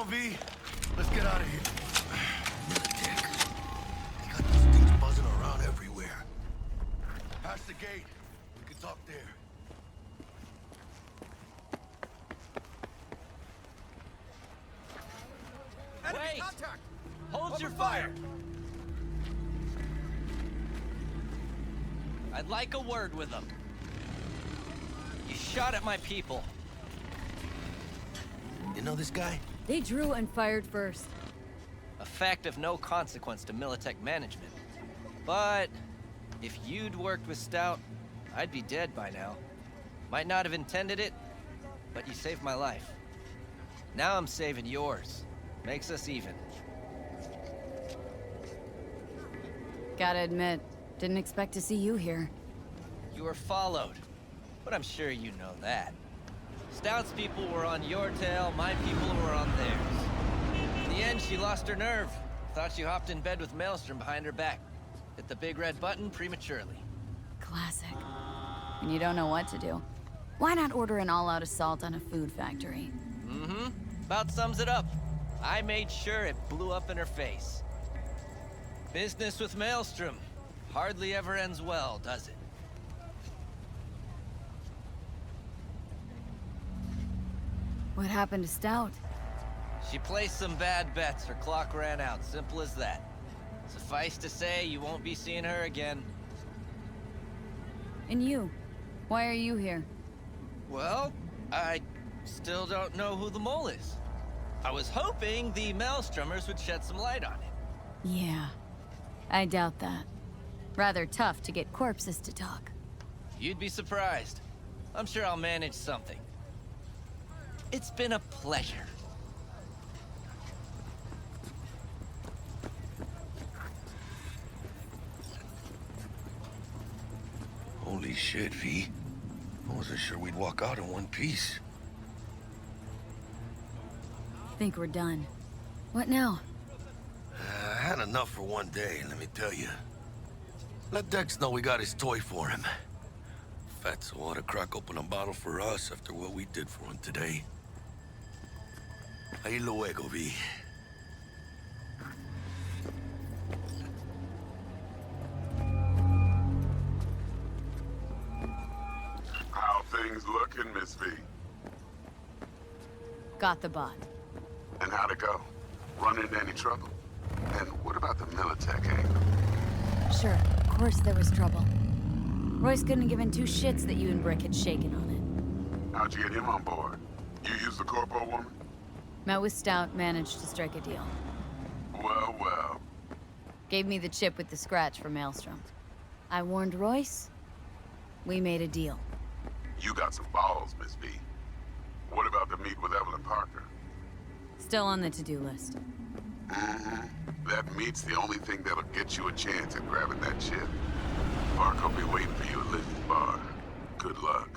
V. Let's get out of here. Dick. They got those things buzzing around everywhere. Past the gate. We can talk there. Wait! Hold your fire! I'd like a word with them. You shot at my people. You know this guy? They drew and fired first. A fact of no consequence to Militech management. But if you'd worked with Stout, I'd be dead by now. Might not have intended it, but you saved my life. Now I'm saving yours. Makes us even. Gotta admit, didn't expect to see you here. You were followed, but I'm sure you know that. Stout's people were on your tail, my people were on theirs. In the end, she lost her nerve. Thought she hopped in bed with Maelstrom behind her back. Hit the big red button prematurely. Classic. When you don't know what to do. Why not order an all-out assault on a food factory? Mm-hmm. About sums it up. I made sure it blew up in her face. Business with Maelstrom hardly ever ends well, does it? What happened to Stout? She placed some bad bets. Her clock ran out. Simple as that. Suffice to say, you won't be seeing her again. And you? Why are you here? Well, I still don't know who the mole is. I was hoping the Maelstromers would shed some light on it. Yeah. I doubt that. Rather tough to get corpses to talk. You'd be surprised. I'm sure I'll manage something. It's been a pleasure. Holy shit, V. I wasn't sure we'd walk out in one piece. Think we're done. What now? I had enough for one day, let me tell you. Let Dex know we got his toy for him. Fatso ought to crack open a bottle for us after what we did for him today. Ahí luego, V. How things looking, Miss V? Got the bot. And how'd it go? Run into any trouble? And what about the Militech angle? Sure, of course there was trouble. Royce couldn't have given two shits that you and Brick had shaken on it. How'd you get him on board? You used the Corpo woman? Met with Stout, managed to strike a deal. Well, well. Gave me the chip with the scratch for Maelstrom. I warned Royce. We made a deal. You got some balls, Miss V. What about the meet with Evelyn Parker? Still on the to-do list. Mm-hmm. That meet's the only thing that'll get you a chance at grabbing that chip. Parker'll be waiting for you at Lizzie's bar. Good luck.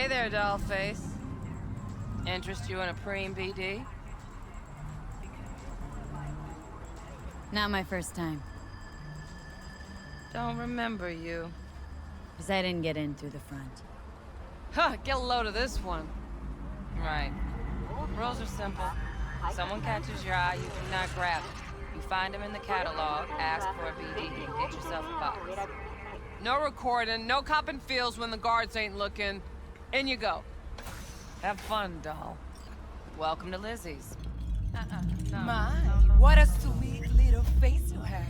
Hey there, dollface. Interest you in a preem BD? Not my first time. Don't remember you. Because I didn't get in through the front. Huh, get a load of this one. Right. Rules are simple. Someone catches your eye, you do not grab it. You find him in the catalog, ask for a BD, and get yourself a box. No recording, no copping feels when the guards ain't looking. In you go. Have fun, doll. Welcome to Lizzie's. My, what a sweet little face you have.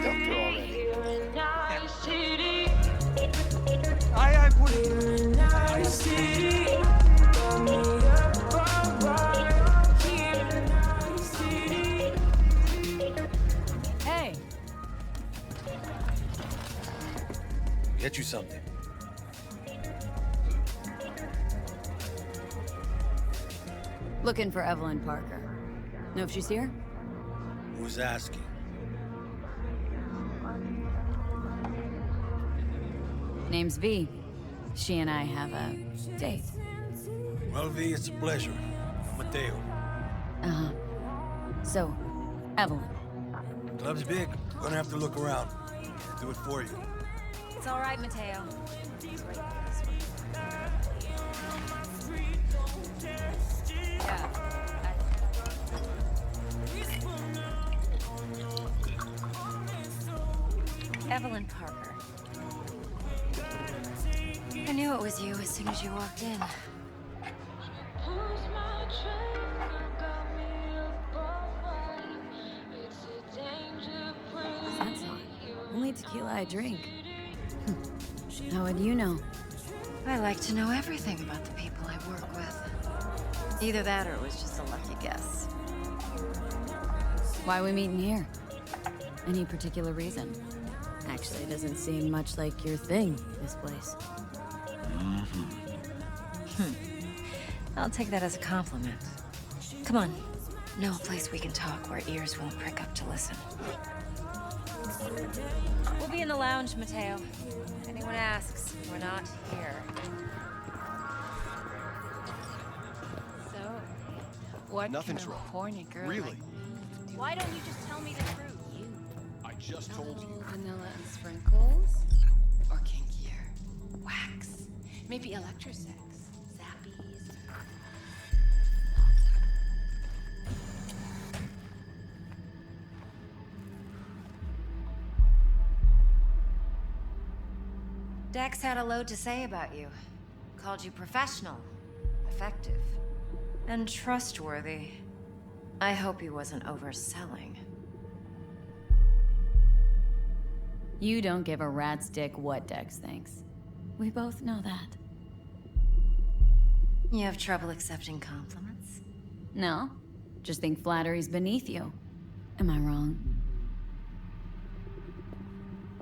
Doctor already. I put it in nice city. Hey! Get you something. Looking for Evelyn Parker. Know if she's here? Who's asking? Name's V. She and I have a date. Well, V, it's a pleasure. I'm Mateo. Uh-huh. So, Evelyn. Club's big. Gonna have to look around. Do it for you. It's all right, Mateo. Evelyn Parker. I knew it was you as soon as you walked in. That's not. Only tequila I drink. How would you know? I like to know everything about the people I work with. Either that or it was just a lucky guess. Why are we meeting here? Any particular reason? Actually, it doesn't seem much like your thing, this place. I'll take that as a compliment. Come on. Know a place we can talk where ears won't prick up to listen. We'll be in the lounge, Mateo. If anyone asks, we're not here. So, what Nothing's kind of wrong. horny girl Really? like Why don't you just tell me the truth? you? I just told you. Vanilla and sprinkles? Or kinkier? Wax? Maybe electrosex? Zappies? Dex had a load to say about you. Called you professional, effective, and trustworthy. I hope he wasn't overselling. You don't give a rat's dick what Dex thinks. We both know that. You have trouble accepting compliments? No, just think flattery's beneath you. Am I wrong?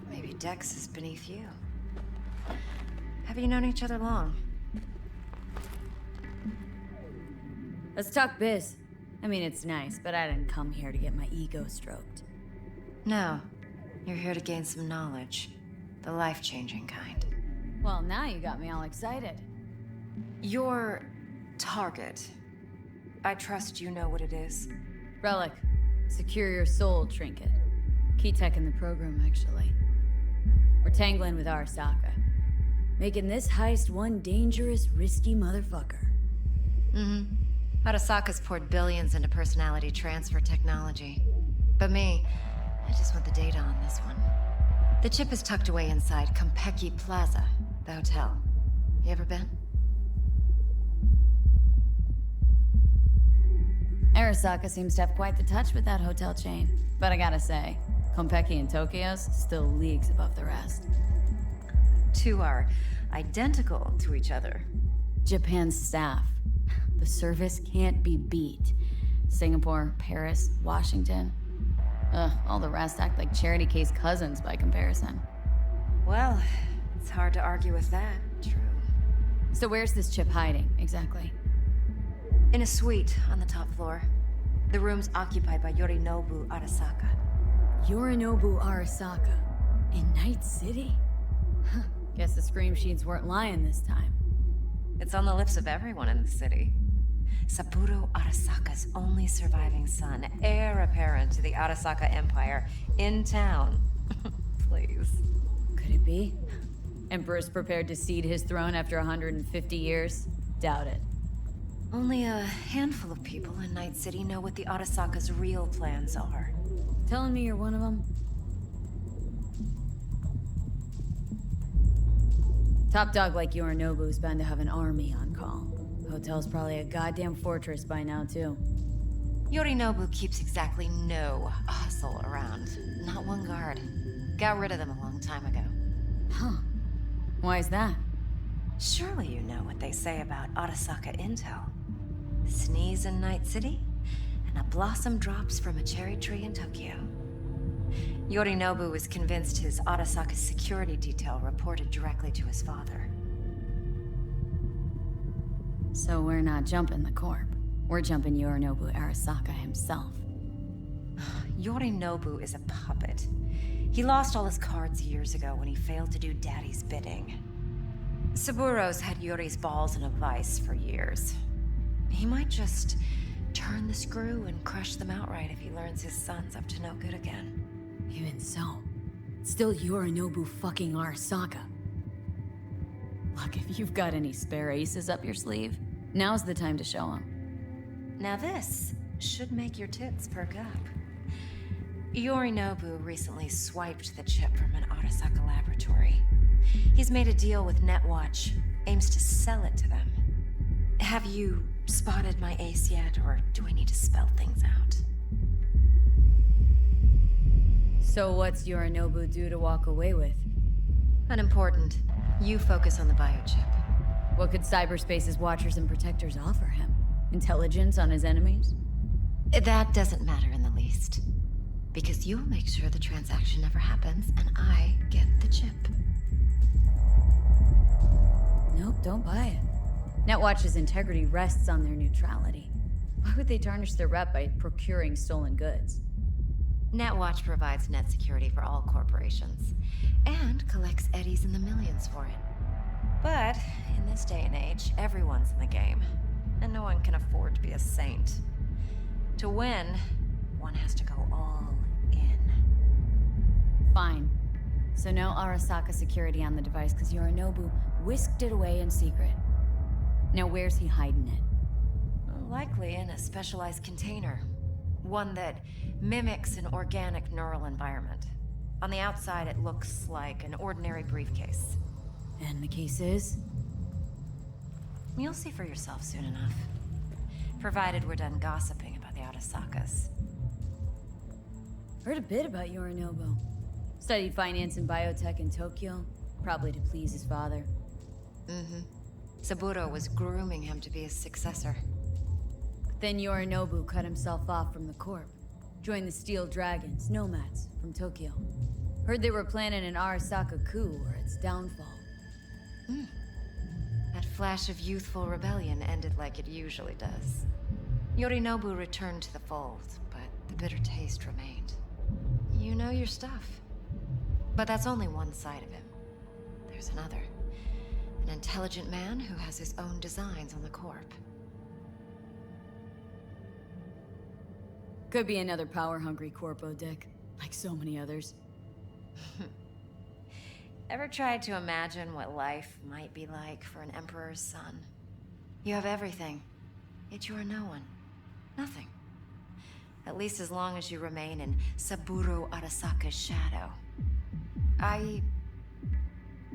Maybe Dex is beneath you. Have you known each other long? Let's talk biz. I mean, it's nice, but I didn't come here to get my ego stroked. No. You're here to gain some knowledge. The life-changing kind. Well, now you got me all excited. Your target. I trust you know what it is. Relic. Secure your soul trinket. Key tech in the program, actually. We're tangling with Arasaka. Making this heist one dangerous, risky motherfucker. Arasaka's poured billions into personality transfer technology. But me, I just want the data on this one. The chip is tucked away inside Konpeki Plaza, the hotel. You ever been? Arasaka seems to have quite the touch with that hotel chain. But I gotta say, Konpeki in Tokyo's still leagues above the rest. Two are identical to each other. Japan's staff. The service can't be beat. Singapore, Paris, Washington. All the rest act like charity case cousins by comparison. Well, it's hard to argue with that. True. So where's this chip hiding, exactly? In a suite on the top floor. The room's occupied by Yorinobu Arasaka. Yorinobu Arasaka. In Night City? Huh. Guess the scream sheets weren't lying this time. It's on the lips of everyone in the city. Saburo Arasaka's only surviving son, heir apparent to the Arasaka Empire, in town. Please. Could it be? Emperor's prepared to cede his throne after 150 years? Doubt it. Only a handful of people in Night City know what the Arasaka's real plans are. Telling me you're one of them? Top dog like Yorinobu's bound to have an army on call. Hotel's probably a goddamn fortress by now, too. Yorinobu keeps exactly no hustle around. Not one guard. Got rid of them a long time ago. Huh. Why is that? Surely you know what they say about Arasaka intel. Sneeze in Night City, and a blossom drops from a cherry tree in Tokyo. Yorinobu was convinced his Arasaka's security detail reported directly to his father. So we're not jumping the Corp. We're jumping Yorinobu Arasaka himself. Yorinobu is a puppet. He lost all his cards years ago when he failed to do Daddy's bidding. Saburo's had Yuri's balls in a vice for years. He might just turn the screw and crush them outright if he learns his son's up to no good again. Even so, it's still Yorinobu fucking Arasaka. Look, if you've got any spare aces up your sleeve, now's the time to show them. Now this should make your tits perk up. Yorinobu recently swiped the chip from an Arasaka laboratory. He's made a deal with Netwatch, aims to sell it to them. Have you spotted my ace yet, or do I need to spell things out? So what's Yorinobu due to walk away with? Unimportant. You focus on the biochip. What could cyberspace's watchers and protectors offer him? Intelligence on his enemies? That doesn't matter in the least. Because you'll make sure the transaction never happens, and I get the chip. Nope, don't buy it. Netwatch's integrity rests on their neutrality. Why would they tarnish their rep by procuring stolen goods? Netwatch provides net security for all corporations, and collects eddies in the millions for it. But in this day and age, everyone's in the game, and no one can afford to be a saint. To win, one has to go all in. Fine. So no Arasaka security on the device because Yorinobu whisked it away in secret. Now where's he hiding it? Likely in a specialized container. One that mimics an organic neural environment. On the outside, it looks like an ordinary briefcase. And the case is? You'll see for yourself soon enough. Provided we're done gossiping about the Arasakas. Heard a bit about Yorinobu. Studied finance and biotech in Tokyo, probably to please his father. Mm-hmm. Saburo was grooming him to be his successor. Then Yorinobu cut himself off from the Corp. Joined the Steel Dragons, nomads, from Tokyo. Heard they were planning an Arasaka coup or its downfall. That flash of youthful rebellion ended like it usually does. Yorinobu returned to the fold, but the bitter taste remained. You know your stuff. But that's only one side of him. There's another. An intelligent man who has his own designs on the Corp. Could be another power-hungry Corpo dick, like so many others. Ever tried to imagine what life might be like for an emperor's son? You have everything, yet you are no one. Nothing. At least as long as you remain in Saburo Arasaka's shadow. I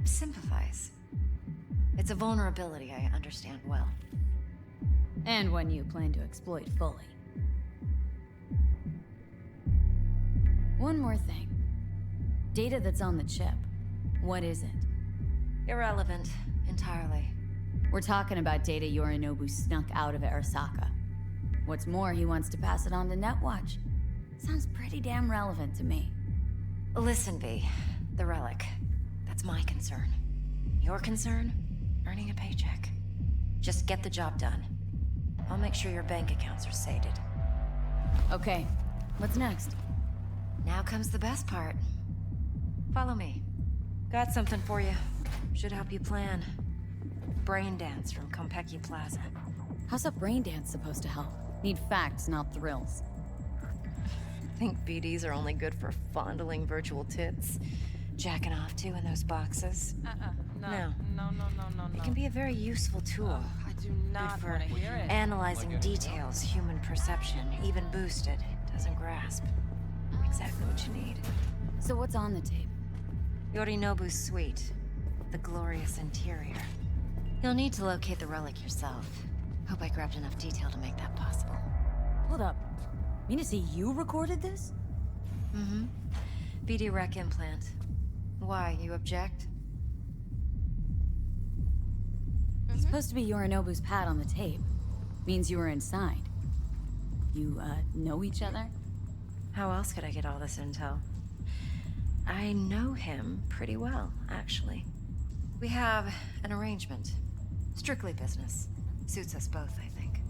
sympathize. It's a vulnerability I understand well. And one you plan to exploit fully. One more thing. Data that's on the chip. What is it? Irrelevant, entirely. We're talking about data Yorinobu snuck out of Arasaka. What's more, he wants to pass it on to Netwatch. Sounds pretty damn relevant to me. Listen, V. The relic. That's my concern. Your concern? Earning a paycheck. Just get the job done. I'll make sure your bank accounts are sated. Okay, what's next? Now comes the best part. Follow me. Got something for you. Should help you plan. Brain dance from Konpeki Plaza. How's a brain dance supposed to help? Need facts, not thrills. Think BDs are only good for fondling virtual tits? Jacking off to in those boxes? No. No. It can be a very useful tool. I do not Good for want to hear it. analyzing details human perception, even boosted, doesn't grasp. Exactly what you need. So what's on the tape? Yorinobu's suite. The glorious interior. You'll need to locate the relic yourself. Hope I grabbed enough detail to make that possible. Hold up. Mean to say you recorded this? Mm-hmm. BD rec implant. Why, you object? It's supposed to be Yorinobu's pad on the tape. Means you were inside. You, know each other? How else could I get all this intel? I know him pretty well, actually. We have an arrangement. Strictly business. Suits us both, I think.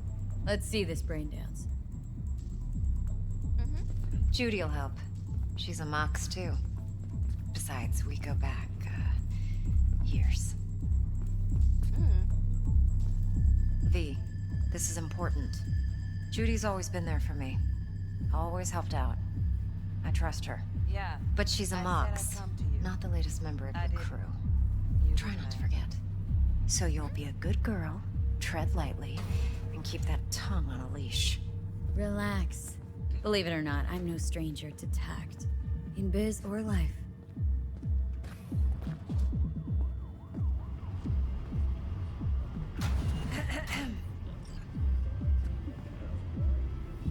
Let's see this brain dance. Judy'll help. She's a Mox, too. Besides, we go back, years. V, this is important. Judy's always been there for me. Always helped out. I trust her. Yeah. But she's a I said Mox, I'd come to you. not the latest member of I your did. crew. You Try did not to that. forget. So you'll be a good girl, tread lightly, and keep that tongue on a leash. Relax. Believe it or not, I'm no stranger to tact. In biz or life.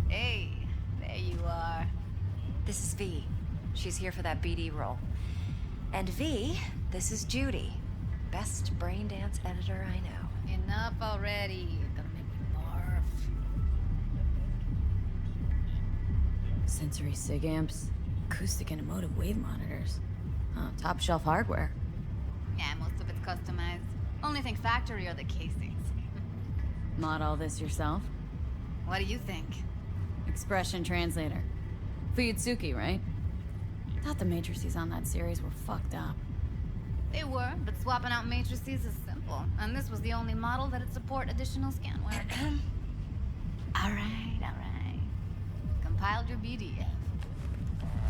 Hey, there you are. This is V. She's here for that BD role. And V, this is Judy. Best brain dance editor I know. Enough already. You're gonna make me barf. Sensory sig amps, acoustic and emotive wave monitors. Top shelf hardware. Yeah, most of it's customized. Only thing factory are the casings. Mod all this yourself? What do you think? Expression translator. Fuyutsuki, right? Thought the matrices on that series were fucked up. They were, but swapping out matrices is simple. And this was the only model that'd support additional scanware. Alright. Compiled your BDF.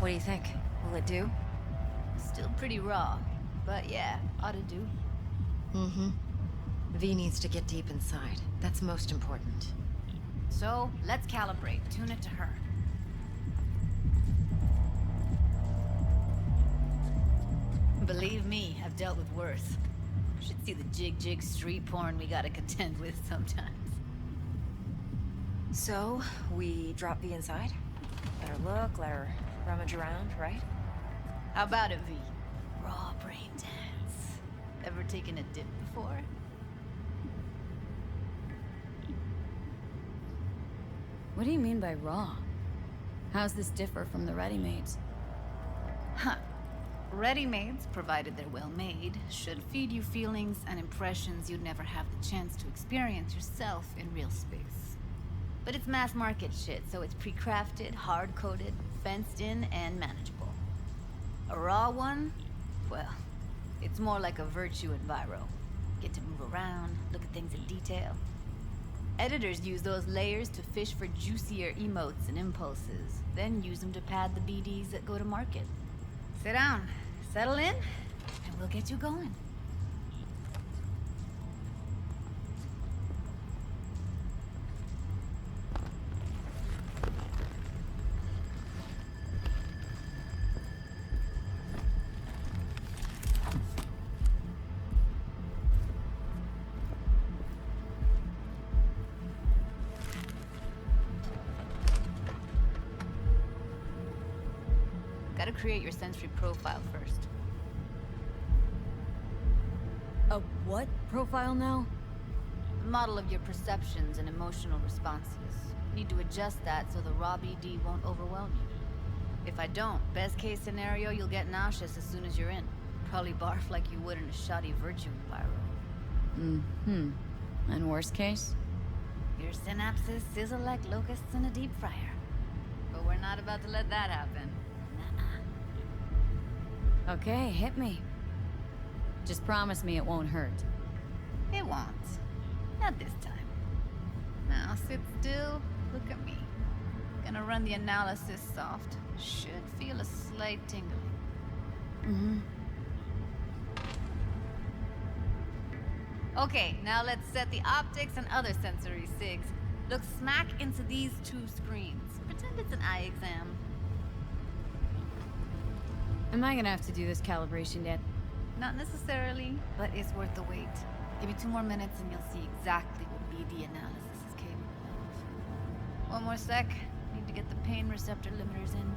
What do you think? Will it do? Still pretty raw. But yeah, ought to do. Mm-hmm. V needs to get deep inside. That's most important. So, let's calibrate. Tune it to her. Believe me, I've dealt with worse. Should see the jig street porn we gotta contend with sometimes. So, we drop V inside? Let her look, let her rummage around, right? How about it, V? Raw brain dance. Ever taken a dip before? What do you mean by raw? How's this differ from the ready-mades? Huh. Ready-mades, provided they're well made, should feed you feelings and impressions you'd never have the chance to experience yourself in real space. But it's mass market shit, so it's pre-crafted, hard-coded, fenced in, and manageable. A raw one? Well, it's more like a virtue enviro. Get to move around, look at things in detail. Editors use those layers to fish for juicier emotes and impulses, then use them to pad the BDs that go to market. Sit down, settle in, and we'll get you going. Gotta create your sensory profile first. A what profile now? A model of your perceptions and emotional responses. Need to adjust that so the raw BD won't overwhelm you. If I don't, best case scenario, you'll get nauseous as soon as you're in. Probably barf like you would in a shoddy virtue enviro. And worst case? You're Your synapses sizzle like locusts in a deep fryer. But we're not about to let that happen. Nuh-uh. Okay, hit me. Just promise me it won't hurt. It won't. Not this time. Now sit still, look at me. Gonna run the analysis soft. Should feel a slight tingling. Mm-hmm. Okay, now let's set the optics and other sensory sigs. Look smack into these two screens. Pretend it's an eye exam. Am I gonna have to do this calibration yet? Not necessarily, but it's worth the wait. Give me 2 more minutes and you'll see exactly what BD analysis is capable of. 1 more sec. Need to get the pain receptor limiters in.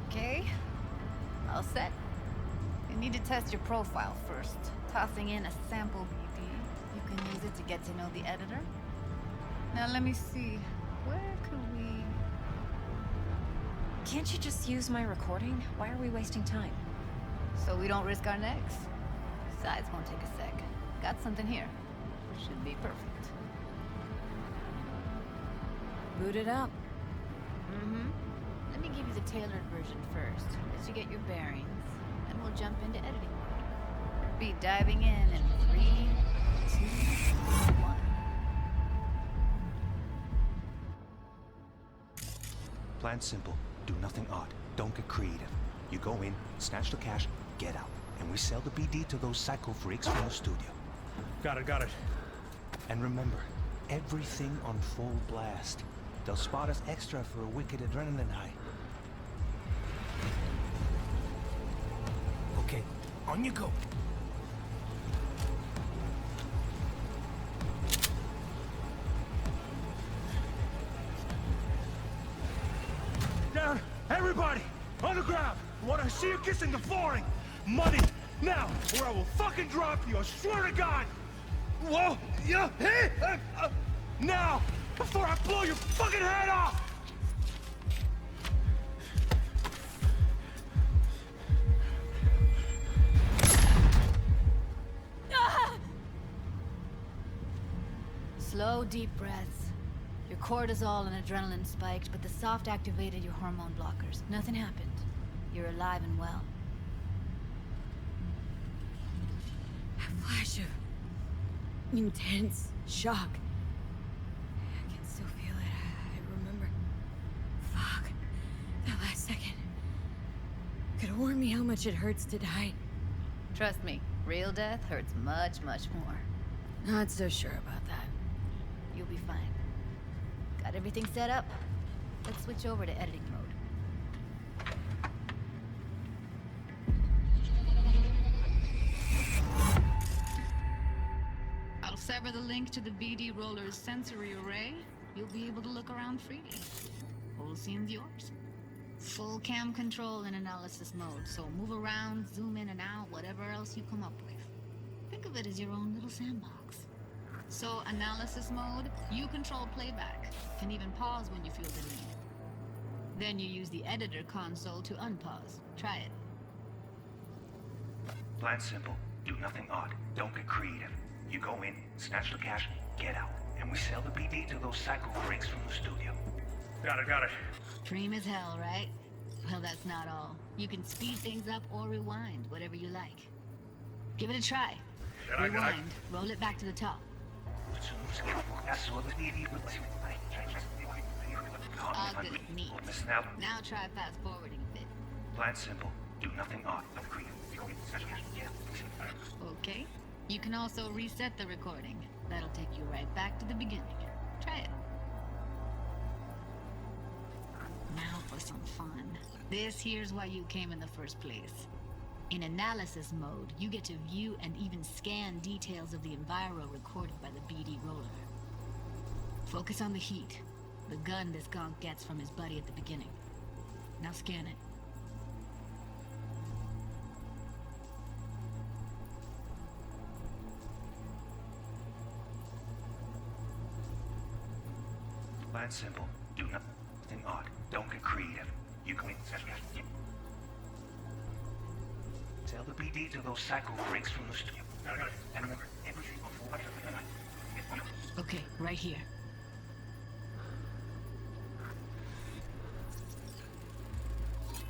Okay. All set. You need to test your profile first. Tossing in a sample BD. You can use it to get to know the editor. Now let me see. Where could we... Can't you just use my recording? Why are we wasting time? So we don't risk our necks. Besides, won't take a sec. Got something here. Should be perfect. Boot it up. Mm-hmm. Let me give you the tailored version first, as you get your bearings. Then we'll jump into editing mode. Be diving in 3, 2, 1. Plan simple. Do nothing odd. Don't get creative. You go in, snatch the cash, get out. And we sell the BD to those psycho freaks from the studio. Got it. And remember, everything on full blast. They'll spot us extra for a wicked adrenaline high. Okay, on you go. Down! Everybody! On the ground! I want to see you kissing the flooring! Money! Now! Or I will fucking drop you! I swear to God! Whoa! Yeah! Hey! Now! Before I blow your fucking head off! Slow, deep breaths. Your cortisol and adrenaline spiked, but the soft activated your hormone blockers. Nothing happened. You're alive and well. A flash of intense shock. I can still feel it. I remember. Fuck. That last second. Could have warned me how much it hurts to die. Trust me, real death hurts much, much more. Not so sure about that. You'll be fine. Got everything set up? Let's switch over to editing mode. I'll sever the link to the BD Roller's sensory array. You'll be able to look around freely. Whole scene's yours. Full cam control in analysis mode, so move around, zoom in and out, whatever else you come up with. Think of it as your own little sandbox. So, analysis mode, you control playback. Can even pause when you feel the need. Then you use the editor console to unpause. Try it. Plan simple. Do nothing odd. Don't get creative. You go in, snatch the cash, get out. And we sell the BD to those psycho freaks from the studio. Got it. Dream as hell, right? Well, that's not all. You can speed things up or rewind, whatever you like. Give it a try. Rewind. Roll it back to the top. All good. Neat. Now try fast forwarding a bit. Plan simple. Do nothing odd. Don't creative. Okay. You can also reset the recording. That'll take you right back to the beginning. Try it. Now for some fun. This here's why you came in the first place. In analysis mode, you get to view and even scan details of the enviro recorded by the BD roller. Focus on the heat, the gun this gonk gets from his buddy at the beginning. Now scan it. Plan simple. Do nothing odd. Don't get creative. You go in, sell the BD to those psycho freaks from the studio. And remember, everything before Okay, right here.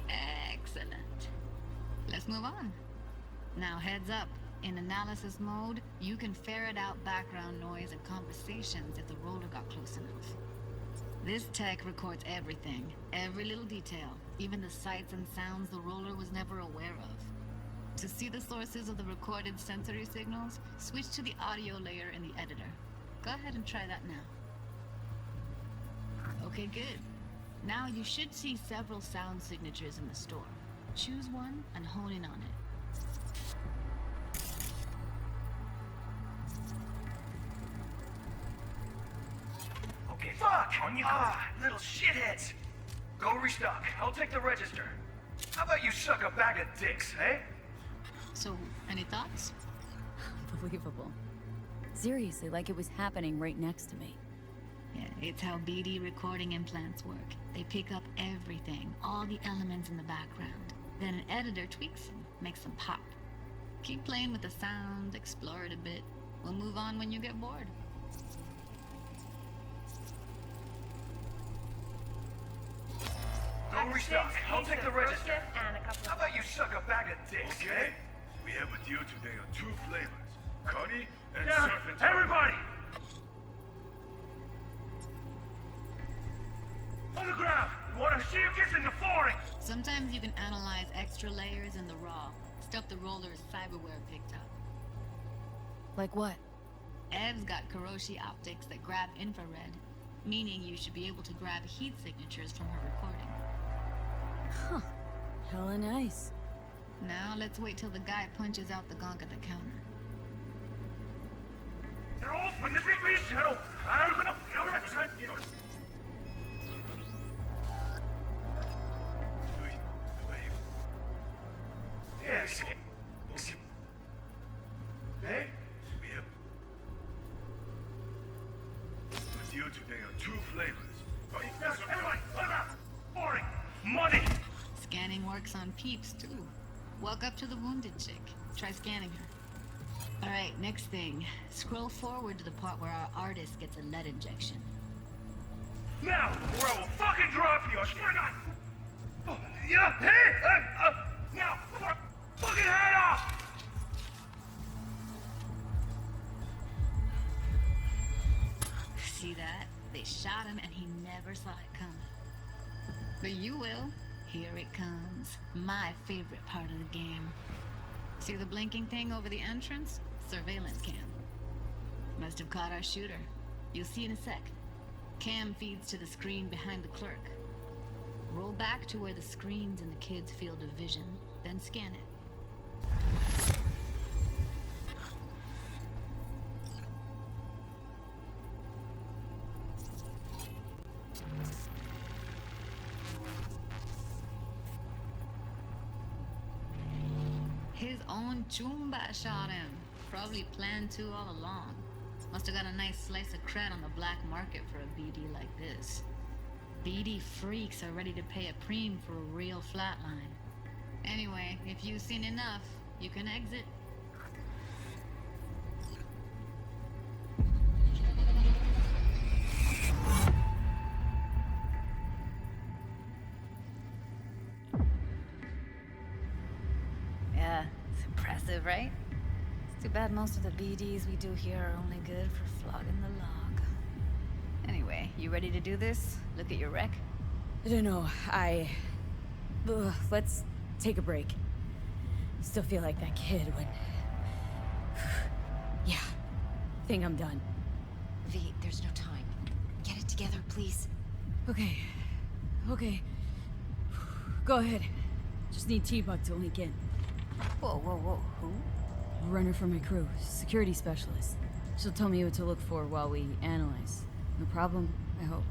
Excellent. Let's move on. Now heads up. In analysis mode, you can ferret out background noise and conversations if the roller got close enough. This tech records everything, every little detail, even the sights and sounds the roller was never aware of. To see the sources of the recorded sensory signals, switch to the audio layer in the editor. Go ahead and try that now. Okay, good. Now you should see several sound signatures in the store. Choose one and hone in on it. Okay, fuck! On you go! Little shitheads! Go restock. I'll take the register. How about you suck a bag of dicks, eh? So, any thoughts? Unbelievable. Seriously, like it was happening right next to me. Yeah, it's how BD recording implants work. They pick up everything, all the elements in the background. Then an editor tweaks them, makes them pop. Keep playing with the sound, explore it a bit. We'll move on when you get bored. Go restock. I'll take the register. How about you suck a bag of dicks, okay? We have a deal today on 2 flavors. Cuddy and Down! surf and Everybody! On the ground! We want to see you kissing the flooring! Sometimes you can analyze extra layers in the raw, stuff the roller's cyberware picked up. Like what? Ev's got Kiroshi optics that grab infrared, meaning you should be able to grab heat signatures from her recording. Huh. Hella nice. Now let's wait till the guy punches out the gong at the counter. When this is settled, I'm gonna represent you. Yes. Hey? We have a deal today on 2 flavors. Yes, everybody, look out! Flooring! Money! Scanning works on peeps, too. Walk up to the wounded chick. Try scanning her. Alright, next thing. Scroll forward to the part where our artist gets a lead injection. Now, or I will fucking drop you! I swear to God! Yeah, hey! Now, fucking head off! See that? They shot him and he never saw it coming. But you will. Here it comes. My favorite part of the game. See the blinking thing over the entrance? Surveillance cam. Must have caught our shooter. You'll see in a sec. Cam feeds to the screen behind the clerk. Roll back to where the screen's in the kid's field of vision, then scan it. His own Chumba shot him. Probably planned to all along. Must have got a nice slice of cred on the black market for a BD like this. BD freaks are ready to pay a preem for a real flatline. Anyway, if you've seen enough, you can exit. Yeah, it's impressive, right? It's too bad most of the BDs we do here are only good for flogging the log. Anyway, you ready to do this? Look at your rec? I don't know, let's take a break. Still feel like that kid when... Yeah, think I'm done. V, there's no time. Get it together, please. Okay. Go ahead. Just need T-Bug to link in. Whoa. Who? Runner for my crew. Security specialist. She'll tell me what to look for while we analyze. No problem, I hope.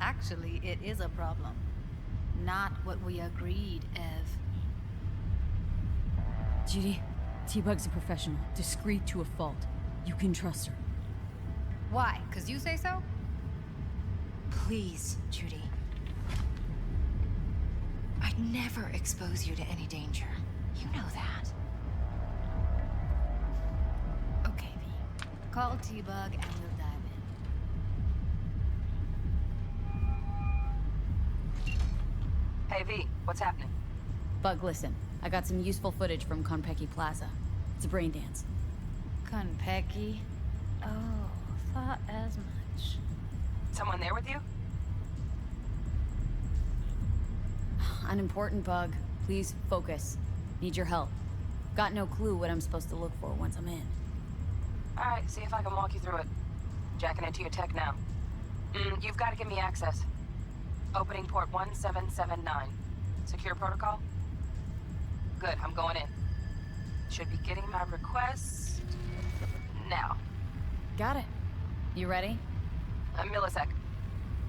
Actually, it is a problem. Not what we agreed, Ev. Judy, T-Bug's a professional. Discreet to a fault. You can trust her. Why? 'Cause you say so? Please, Judy. I'd never expose you to any danger. You know that. Okay, V. Call T-Bug and we'll dive in. Hey, V, what's happening? Bug, listen. I got some useful footage from Konpeki Plaza. It's a brain dance. Konpeki? Oh, thought as much. Someone there with you? Unimportant, Bug. Please focus. Need your help. Got no clue what I'm supposed to look for once I'm in. Alright, see if I can walk you through it. Jacking into your tech now. You've got to give me access. Opening port 1779. Secure protocol? Good, I'm going in. Should be getting my request now. Got it. You ready? A millisec.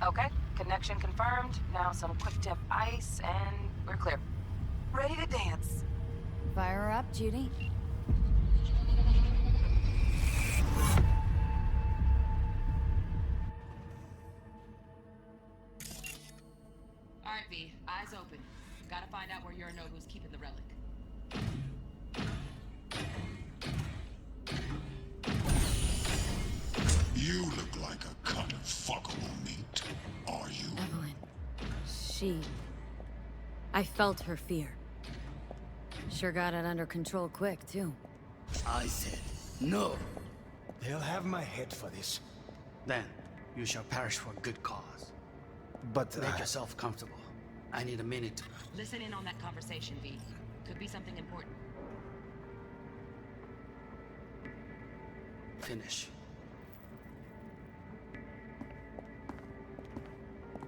Okay, connection confirmed. Now some quick tip ice and we're clear. Ready to dance. Fire her up, Judy. Alright, V, eyes open. Gotta find out where Yorinobu's keeping the relic. You look like a cut of fuckable meat. Are you? Evelyn. I felt her fear. Sure got it under control quick, too. I said, no. They'll have my head for this. Then, you shall perish for a good cause. But make yourself comfortable. I need a minute to... Listen in on that conversation, V. Could be something important. Finish.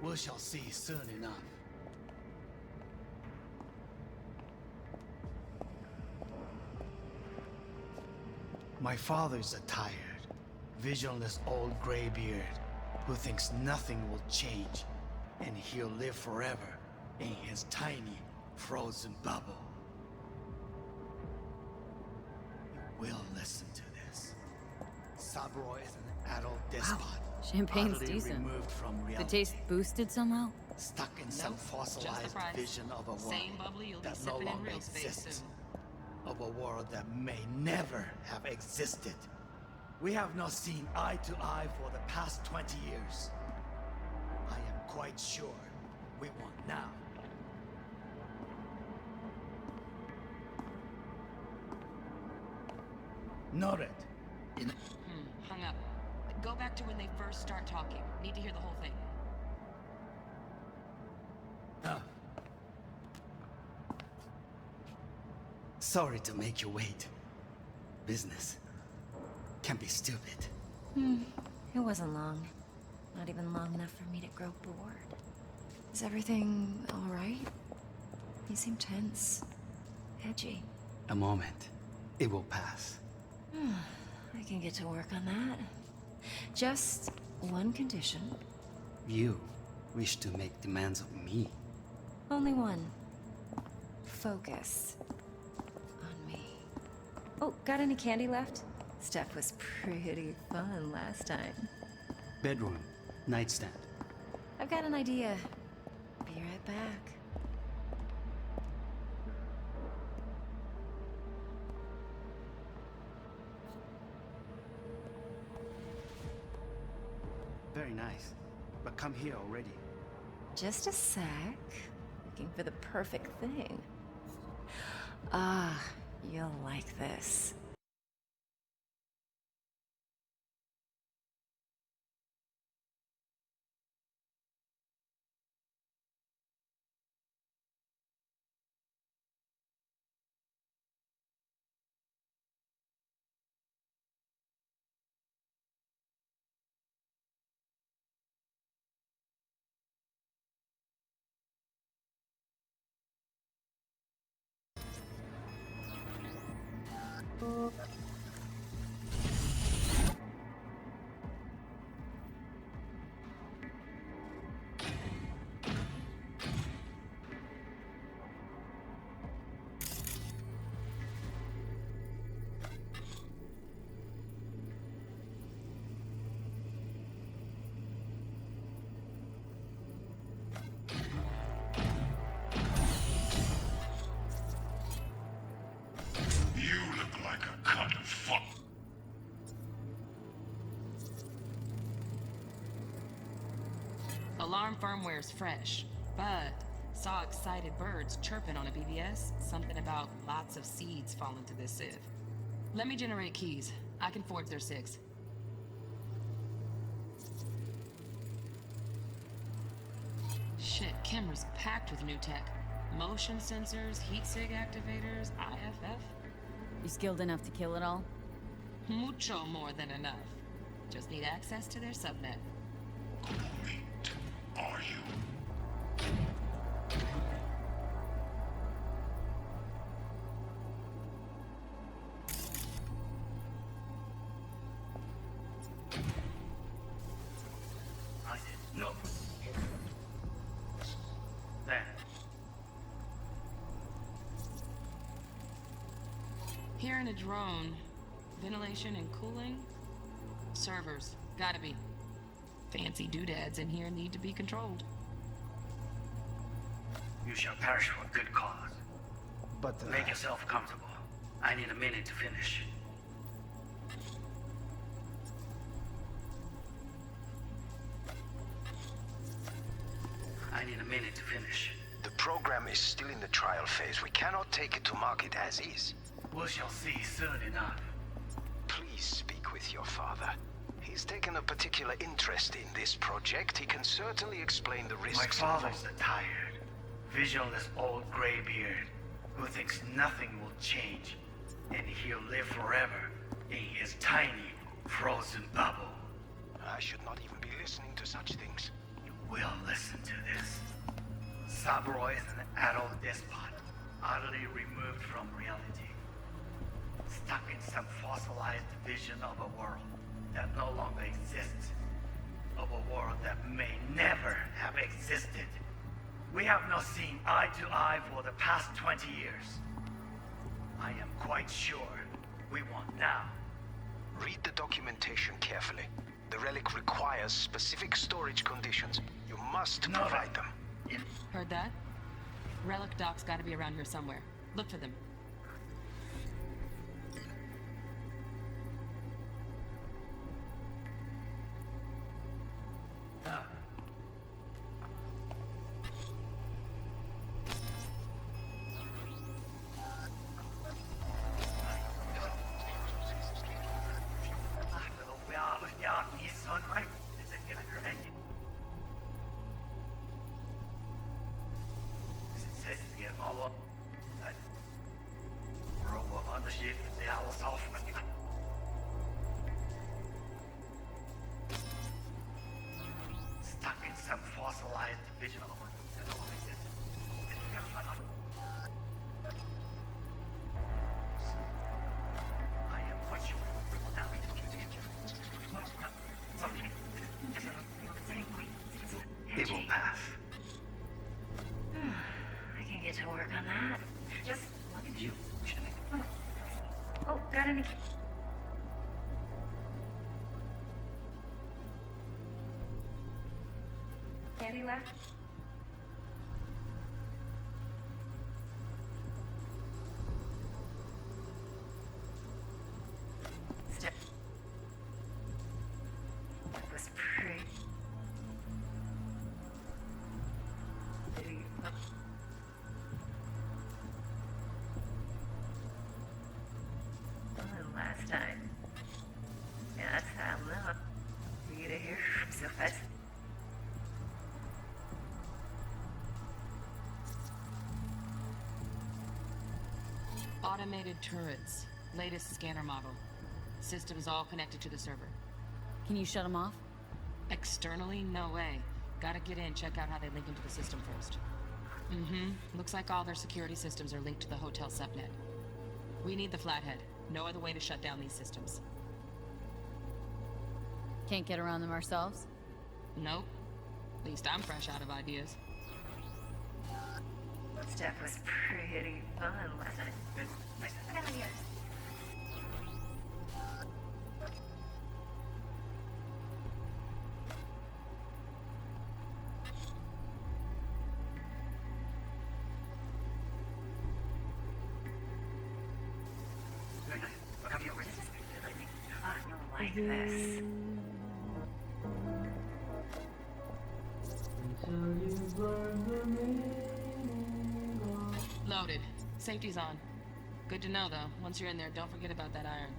We shall see soon enough. My father's a tired, visionless old graybeard who thinks nothing will change and he'll live forever in his tiny, frozen bubble. You will listen to this. Saburo is an adult despot. Wow. Champagne's utterly decent. removed from The reality. taste boosted somehow? Stuck in some fossilized vision of a world Same bubbly you'll be that no sipping in longer real space exists. soon. Of a world that may never have existed. We have not seen eye to eye for the past 20 years. I am quite sure we want now. Noted. Hung up. Go back to when they first start talking. Need to hear the whole thing. Sorry to make you wait. Business can be stupid. It wasn't long. Not even long enough for me to grow bored. Is everything all right? You seem tense. Edgy. A moment. It will pass. I can get to work on that. Just one condition. You wish to make demands of me. Only one. Focus. On me. Oh, got any candy left? Stuff was pretty fun last time. Bedroom. Nightstand. I've got an idea. Be right back. Very nice. But come here already. Just a sec. Looking for the perfect thing. Ah, you'll like this. You look like a cut Alarm firmware's fresh, but saw excited birds chirping on a BBS. Something about lots of seeds falling to this sieve. Let me generate keys. I can forge their SIGs. Shit, camera's packed with new tech. Motion sensors, heat sig activators, IFF. You skilled enough to kill it all? Mucho more than enough. Just need access to their subnet. Are you? I said no. There. Here in a drone, ventilation and cooling? Servers, gotta be. Fancy doodads in here need to be controlled. You shall perish for a good cause. But make yourself comfortable. I need a minute to finish. I need a minute to finish. The program is still in the trial phase. We cannot take it to market as is. We shall see soon enough. Please speak with your father. He's taken a particular interest in this project. He can certainly explain the risks. My father's a tired, visionless old graybeard who thinks nothing will change, and he'll live forever in his tiny, frozen bubble. I should not even be listening to such things. You will listen to this. Saburo is an adult despot, utterly removed from reality. Stuck in some fossilized vision of a world that no longer exists. Of a world that may never have existed. We have not seen eye to eye for the past 20 years. I am quite sure we want now. Read the documentation carefully. The relic requires specific storage conditions. You must provide them. Heard that? Relic docs gotta be around here somewhere. Look for them. Stuck in some fossilized vision of a world that no longer exists. I am quite sure we will now be it will pass. I can get to work on that. Just look at you. Oh, got any... Candy left? Step. That was pretty... Last time. Yeah, that's how long for you to hear from so fast. Automated turrets. Latest scanner model. Systems all connected to the server. Can you shut them off? Externally, no way. Gotta get in, check out how they link into the system first. Looks like all their security systems are linked to the hotel subnet. We need the flathead. No other way to shut down these systems. Can't get around them ourselves? Nope. At least I'm fresh out of ideas. Step was pretty fun last night. I got an idea. Like this. Loaded. Safety's on. Good to know, though. Once you're in there, don't forget about that iron.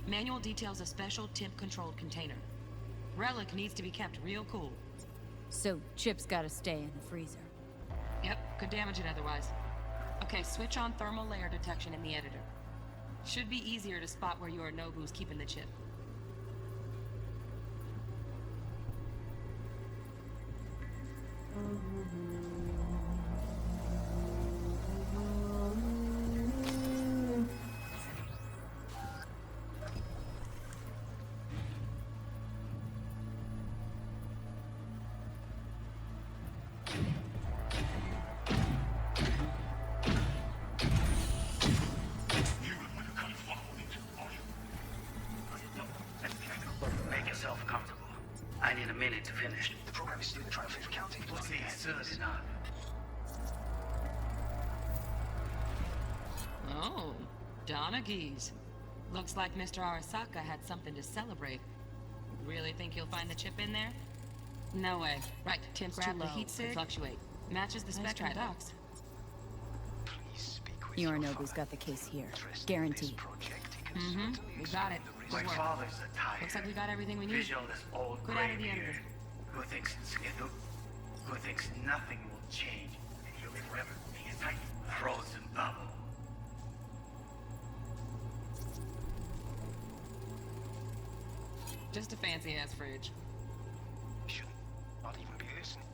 Manual details a special temp-controlled container. Relic needs to be kept real cool. So, Chip's gotta stay in the freezer. Yep, could damage it otherwise. Okay, switch on thermal layer detection in the editor. Should be easier to spot where Yorinobu's keeping the chip. Make yourself comfortable. I need a minute to finish. The program is still in the trial phase of counting. Please, soon enough. Oh, Donaghy's. Looks like Mr. Arasaka had something to celebrate. Really think you'll find the chip in there? No way. Right, temps too low. The heat sig fluctuate. Matches the spec from docs. Yorinobu's got the case here. Guaranteed. Mm-hmm. We got it. My father's a tired, Looks like we got everything we need. visionless old Quit out of the graybeard editor. who thinks nothing will change and he'll live forever in his tiny frozen bubble. Just a fancy-ass fridge. Should not even be listening.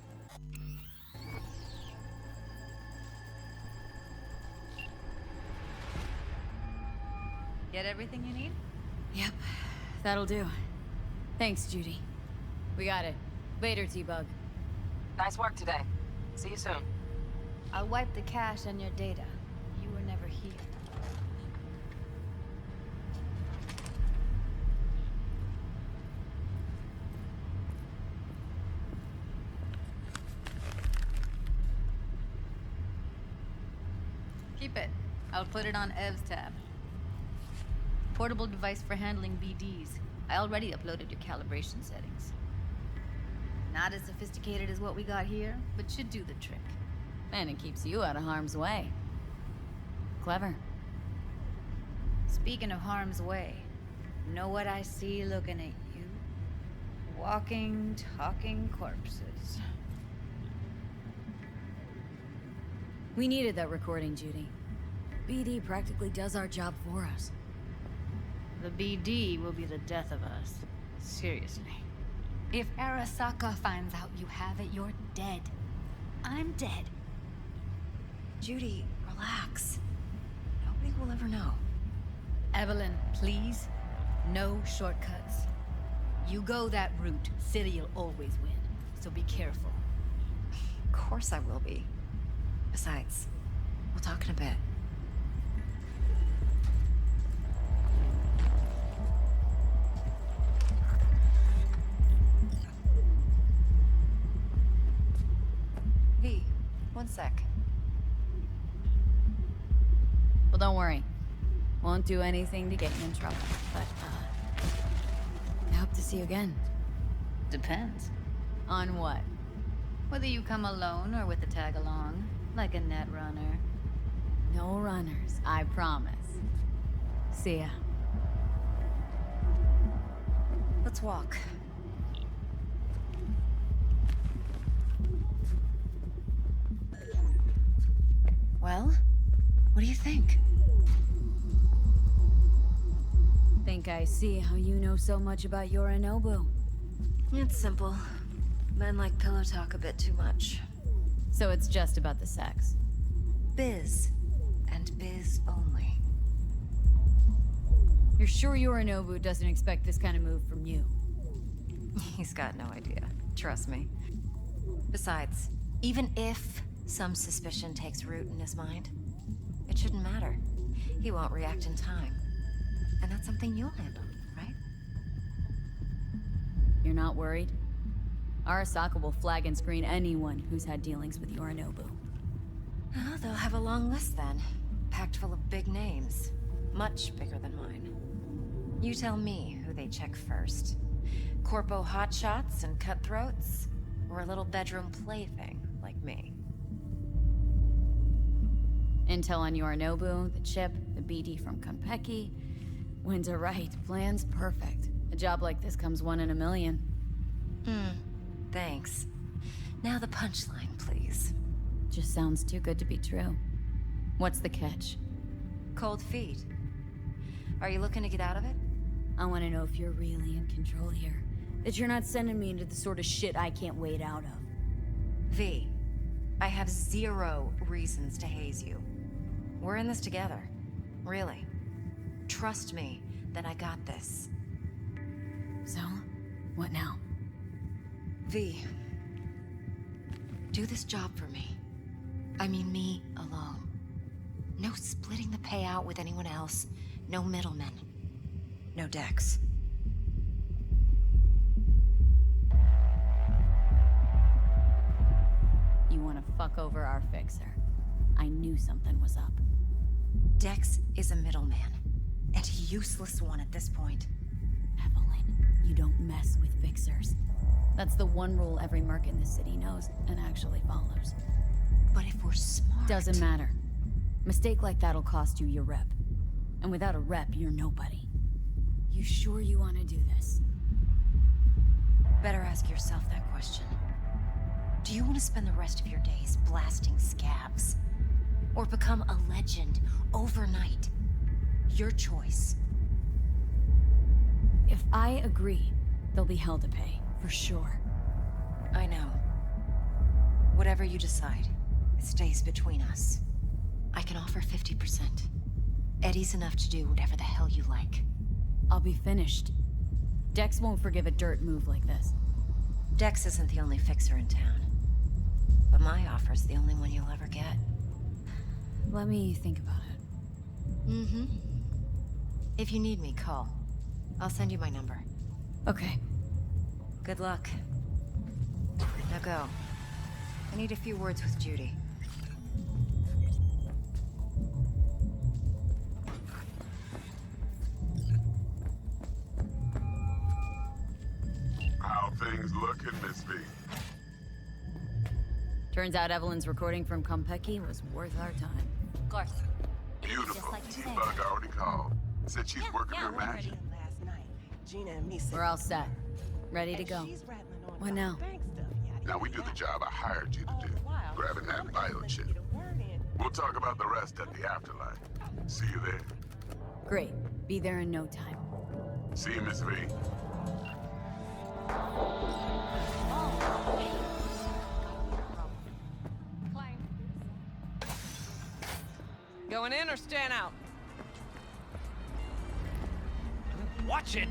Get everything you need? Yep, that'll do. Thanks, Judy. We got it. Later, T-Bug. Nice work today. See you soon. I'll wipe the cache on your data. You were never here. Keep it. I'll put it on Ev's tab. Portable device for handling BDs. I already uploaded your calibration settings. Not as sophisticated as what we got here, but should do the trick. And it keeps you out of harm's way. Clever. Speaking of harm's way, know what I see looking at you? Walking, talking corpses. We needed that recording, Judy. BD practically does our job for us. The BD will be the death of us. Seriously. If Arasaka finds out you have it, you're dead. I'm dead. Judy, relax. Nobody will ever know. Evelyn, please. No shortcuts. You go that route, City'll always win. So be careful. Of course I will be. Besides, we'll talk in a bit. V, one sec. Well, don't worry. Won't do anything to get you in trouble. But, I hope to see you again. Depends. On what? Whether you come alone or with a tag-along, like a net runner. No runners, I promise. See ya. Let's walk. Well, what do you think? Think I see how you know so much about Yorinobu. It's simple. Men like pillow talk a bit too much. So it's just about the sex. Biz. And biz only. You're sure Yorinobu doesn't expect this kind of move from you? He's got no idea. Trust me. Besides, even if some suspicion takes root in his mind, it shouldn't matter. He won't react in time. And that's something you'll handle, right? You're not worried? Arasaka will flag and screen anyone who's had dealings with Yorinobu. Well, they'll have a long list then. packed full of big names. Much bigger than mine. You tell me who they check first. Corpo hotshots and cutthroats? Or a little bedroom plaything like me? Intel on Yorinobu, the chip, the BD from Konpeki. Winds are right, plan's perfect. A job like this comes 1 in a million. Thanks. Now the punchline, please. Just sounds too good to be true. What's the catch? Cold feet. Are you looking to get out of it? I want to know if you're really in control here. That you're not sending me into the sort of shit I can't wait out of. V, I have 0 reasons to haze you. We're in this together. Really. Trust me that I got this. So, what now? V, do this job for me. I mean me alone. No splitting the payout with anyone else. No middlemen. No Dex. You want to fuck over our fixer. I knew something was up. Dex is a middleman. And a useless one at this point. Evelyn, you don't mess with fixers. That's the one rule every merc in this city knows and actually follows. But if we're smart... Doesn't matter. Mistake like that'll cost you your rep. And without a rep, you're nobody. You sure you want to do this? Better ask yourself that question. Do you want to spend the rest of your days blasting scabs? Or become a legend overnight? Your choice. If I agree, there'll be hell to pay, for sure. I know. Whatever you decide, it stays between us. I can offer 50%. Eddie's enough to do whatever the hell you like. I'll be finished. Dex won't forgive a dirt move like this. Dex isn't the only fixer in town. But my offer's the only one you'll ever get. Let me think about it. Mm-hmm. If you need me, call. I'll send you my number. Okay. Good luck. Now go. I need a few words with Judy. How things looking, Miss V? Turns out Evelyn's recording from Konpeki was worth our time. Of course. Beautiful. Bug already called. Said she's working her magic. We're all set. Ready to go. What now? Now we do the job I hired you to do. Grabbing that biochip. We'll talk about the rest at the afterlife. See you there. Great. Be there in no time. See you, Miss V. Going in or stand out? Watch it!